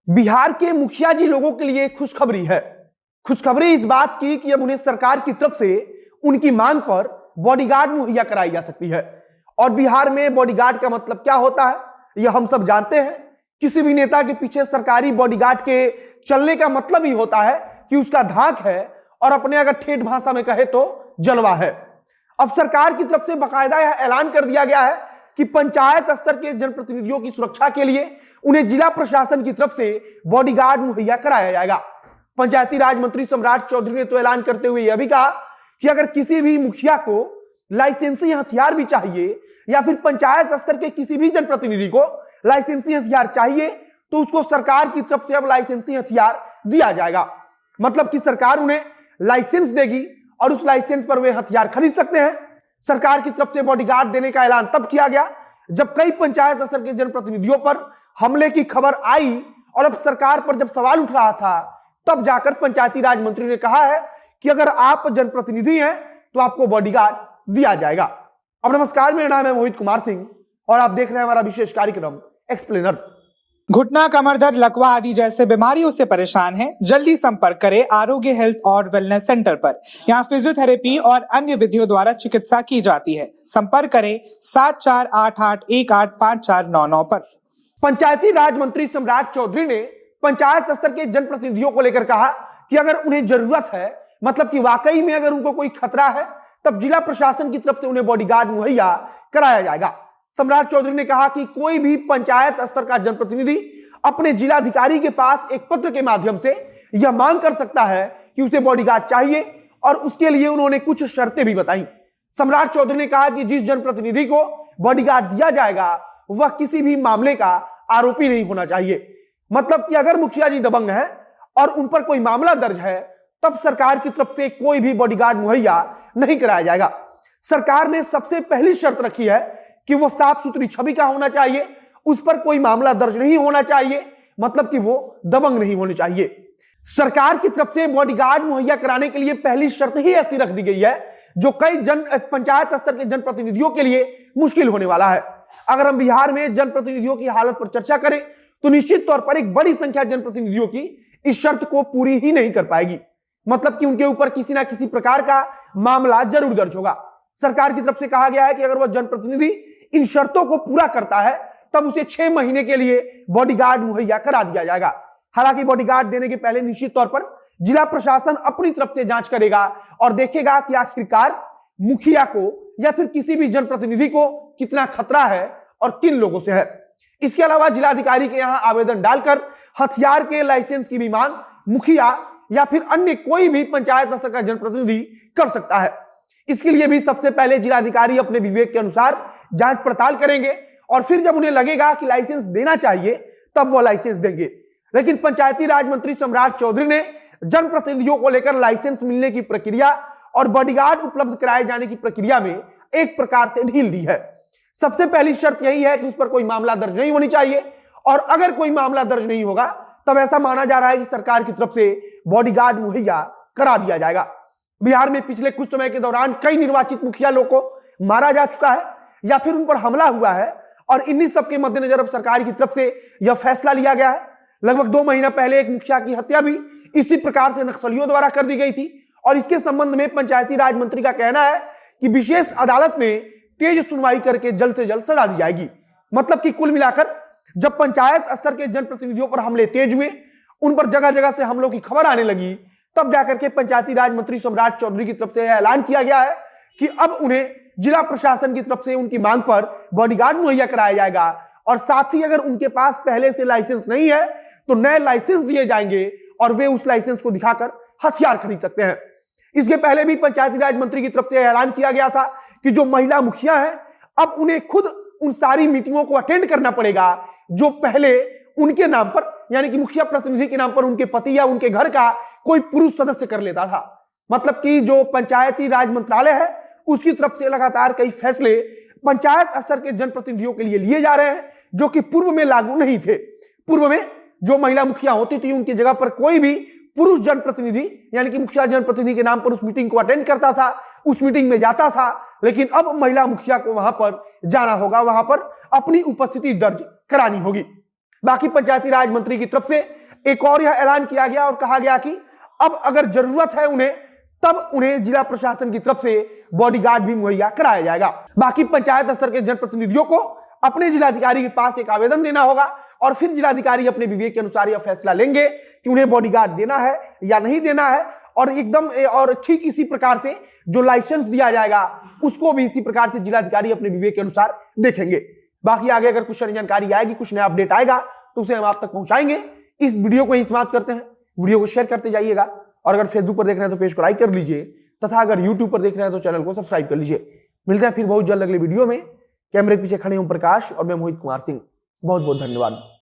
बिहार के मुखिया जी लोगों के लिए खुशखबरी है। खुशखबरी इस बात की कि अब उन्हें सरकार की तरफ से उनकी मांग पर बॉडीगार्ड मुहैया कराई जा सकती है। और बिहार में बॉडीगार्ड का मतलब क्या होता है यह हम सब जानते हैं। किसी भी नेता के पीछे सरकारी बॉडीगार्ड के चलने का मतलब ही होता है कि उसका धाक है और अपने अगर ठेठ भाषा में कहे तो जलवा है। अब सरकार की तरफ से बाकायदा यह ऐलान कर दिया गया है कि पंचायत स्तर के जनप्रतिनिधियों की सुरक्षा के लिए उन्हें जिला प्रशासन की तरफ से बॉडीगार्ड मुहैया कराया जाएगा। पंचायती राज मंत्री सम्राट चौधरी ने तो ऐलान करते हुए यह भी कहा कि अगर किसी भी मुखिया को लाइसेंसी हथियार भी चाहिए या फिर पंचायत स्तर के किसी भी जनप्रतिनिधि को लाइसेंसी हथियार चाहिए तो उसको सरकार की तरफ से अब लाइसेंसी हथियार दिया जाएगा। मतलब कि सरकार उन्हें लाइसेंस देगी और उस लाइसेंस पर वे हथियार खरीद सकते हैं। सरकार की तरफ से बॉडीगार्ड देने का ऐलान तब किया गया जब कई पंचायत स्तर के जनप्रतिनिधियों पर हमले की खबर आई और अब सरकार पर जब सवाल उठ रहा था तब जाकर पंचायती राज मंत्री ने कहा है कि अगर आप जनप्रतिनिधि हैं तो आपको बॉडीगार्ड दिया जाएगा। अब नमस्कार, मेरा नाम है मोहित कुमार सिंह और आप देख रहे हैं हमारा विशेष कार्यक्रम एक्सप्लेनर। घुटना, कमर दर्द, लकवा आदि जैसे बीमारियों से परेशान हैं? जल्दी संपर्क करें आरोग्य हेल्थ और वेलनेस सेंटर पर। यहाँ फिजियोथेरेपी और अन्य विधियों द्वारा चिकित्सा की जाती है। संपर्क करें 7488185499 पर। पंचायती राज मंत्री सम्राट चौधरी ने पंचायत स्तर के जनप्रतिनिधियों को लेकर कहा कि अगर उन्हें जरूरत है, मतलब कि वाकई में अगर उनको कोई खतरा है, तब जिला प्रशासन की तरफ से उन्हें बॉडीगार्ड मुहैया कराया जाएगा। सम्राट चौधरी ने कहा कि कोई भी पंचायत स्तर का जनप्रतिनिधि अपने जिलाधिकारी के पास एक पत्र के माध्यम से यह मांग कर सकता है कि उसे बॉडीगार्ड चाहिए और उसके लिए उन्होंने कुछ शर्तें भी बताई। सम्राट चौधरी ने कहा कि जिस जनप्रतिनिधि को बॉडीगार्ड दिया जाएगा वह किसी भी मामले का आरोपी नहीं होना चाहिए। मतलब कि अगर मुखिया जी दबंग है और उन पर कोई मामला दर्ज है तब सरकार की तरफ से कोई भी बॉडीगार्ड मुहैया नहीं कराया जाएगा। सरकार ने सबसे पहली शर्त रखी है कि वो साफ सुथरी छवि का होना चाहिए, उस पर कोई मामला दर्ज नहीं होना चाहिए, मतलब कि वो दबंग नहीं होने चाहिए। सरकार की तरफ से बॉडीगार्ड मुहैया कराने के लिए पहली शर्त ही ऐसी रख दी गई है जो कई पंचायत स्तर के जनप्रतिनिधियों के लिए मुश्किल होने वाला है। अगर हम बिहार में जनप्रतिनिधियों की हालत पर चर्चा करें तो निश्चित तौर पर एक बड़ी संख्या जनप्रतिनिधियों की इस शर्त को पूरी ही नहीं कर पाएगी। मतलब कि उनके ऊपर किसी ना किसी प्रकार का मामला जरूर दर्ज होगा। सरकार की तरफ से कहा गया है कि अगर वह जनप्रतिनिधि इन शर्तों को पूरा करता है तब उसे 6 महीने के लिए बॉडीगार्ड मुहैया करा दिया जाएगा। हालांकि बॉडीगार्ड देने के पहले निश्चित तौर पर जिला प्रशासन अपनी तरफ से जांच करेगा और देखेगा कि आखिरकार मुखिया को या फिर किसी भी जनप्रतिनिधि को कितना खतरा है और किन लोगों से है। इसके अलावा जिलाधिकारी के यहां आवेदन डालकर हथियार के लाइसेंस की भी मांग मुखिया या फिर अन्य कोई भी पंचायत स्तर का जनप्रतिनिधि कर सकता है। इसके लिए भी सबसे पहले जिलाधिकारी अपने विवेक के अनुसार जांच पड़ताल करेंगे और फिर जब उन्हें लगेगा कि लाइसेंस देना चाहिए तब वो लाइसेंस देंगे। लेकिन पंचायती राज मंत्री सम्राट चौधरी ने जनप्रतिनिधियों को लेकर लाइसेंस मिलने की प्रक्रिया और बॉडीगार्ड उपलब्ध कराए जाने की प्रक्रिया में एक प्रकार से ढील दी है। सबसे पहली शर्त यही है कि उस पर कोई मामला दर्ज नहीं होनी चाहिए और अगर कोई मामला दर्ज नहीं होगा तब ऐसा माना जा रहा है कि सरकार की तरफ से बॉडीगार्ड मुहैया करा दिया जाएगा। बिहार में पिछले कुछ समय के दौरान कई निर्वाचित मुखिया लोगों को मारा जा चुका है या फिर उन पर हमला हुआ है और इन्हीं सबके मद्देनजर अब सरकार की तरफ से यह फैसला लिया गया है। लगभग 2 महीना पहले एक मुखिया की हत्या भी इसी प्रकार से नक्सलियों द्वारा कर दी गई थी और इसके संबंध में पंचायती राज मंत्री का कहना है कि विशेष अदालत में तेज सुनवाई करके जल्द से जल्द सजा दी जाएगी। मतलब कि कुल मिलाकर जब पंचायत स्तर के जनप्रतिनिधियों पर हमले तेज हुए, उन पर जगह जगह से हमलों की खबर आने लगी, तब जाकर के पंचायती राज मंत्री सम्राट चौधरी की तरफ से ऐलान किया गया है कि अब उन्हें जिला प्रशासन की तरफ से उनकी मांग पर बॉडीगार्ड मुहैया कराया जाएगा और साथ ही अगर उनके पास पहले से लाइसेंस नहीं है तो नए लाइसेंस दिए जाएंगे और वे उस लाइसेंस को दिखाकर हथियार खरीद सकते हैं। इसके पहले भी पंचायती राज मंत्री की तरफ से ऐलान किया गया था कि जो महिला मुखिया है अब उन्हें खुद उन सारी मीटिंगों को अटेंड करना पड़ेगा जो पहले उनके नाम पर, यानी कि मुखिया प्रतिनिधि के नाम पर उनके पति या उनके घर का कोई पुरुष सदस्य कर लेता था। मतलब कि जो पंचायती राज मंत्रालय है उसकी तरफ से लगातार कई फैसले पंचायत स्तर के जनप्रतिनिधियों के लिए लिए जा रहे हैं जो कि पूर्व में लागू नहीं थे। पूर्व में जो महिला मुखिया होती थी उनकी जगह पर कोई भी पुरुष जनप्रतिनिधि यानी कि मुखिया जनप्रतिनिधि के नाम पर उस मीटिंग को अटेंड करता था, उस मीटिंग में जाता था। लेकिन अब महिला मुखिया को वहां पर जाना होगा, वहां पर अपनी उपस्थिति दर्ज करानी होगी। बाकी पंचायती राज मंत्री की तरफ से एक और यह ऐलान किया गया और कहा गया कि अब अगर जरूरत है उन्हें, तब उन्हें जिला प्रशासन की तरफ से बॉडीगार्ड भी मुहैया कराया जाएगा। बाकी पंचायत स्तर के जनप्रतिनिधियों को अपने जिलाधिकारी के पास एक आवेदन देना होगा और फिर जिलाधिकारी अपने विवेक के अनुसार यह फैसला लेंगे कि उन्हें बॉडीगार्ड देना है या नहीं देना है। और एकदम और ठीक इसी प्रकार से जो लाइसेंस दिया जाएगा उसको भी इसी प्रकार से जिलाधिकारी अपने विवेक के अनुसार देखेंगे। बाकी आगे अगर कुछ नई जानकारी आएगी, कुछ नया अपडेट आएगा तो उसे हम आप तक पहुंचाएंगे। इस वीडियो को ही समाप्त करते हैं। वीडियो को शेयर करते जाइएगा और अगर फेसबुक पर देख रहे हैं तो पेज को लाइक कर लीजिए तथा अगर यूट्यूब पर देख रहे हैं तो चैनल को सब्सक्राइब कर लीजिए। मिलते हैं फिर बहुत जल्द अगले वीडियो में। कैमरे के पीछे खड़े हूं प्रकाश और मैं मोहित कुमार सिंह। बहुत बहुत धन्यवाद।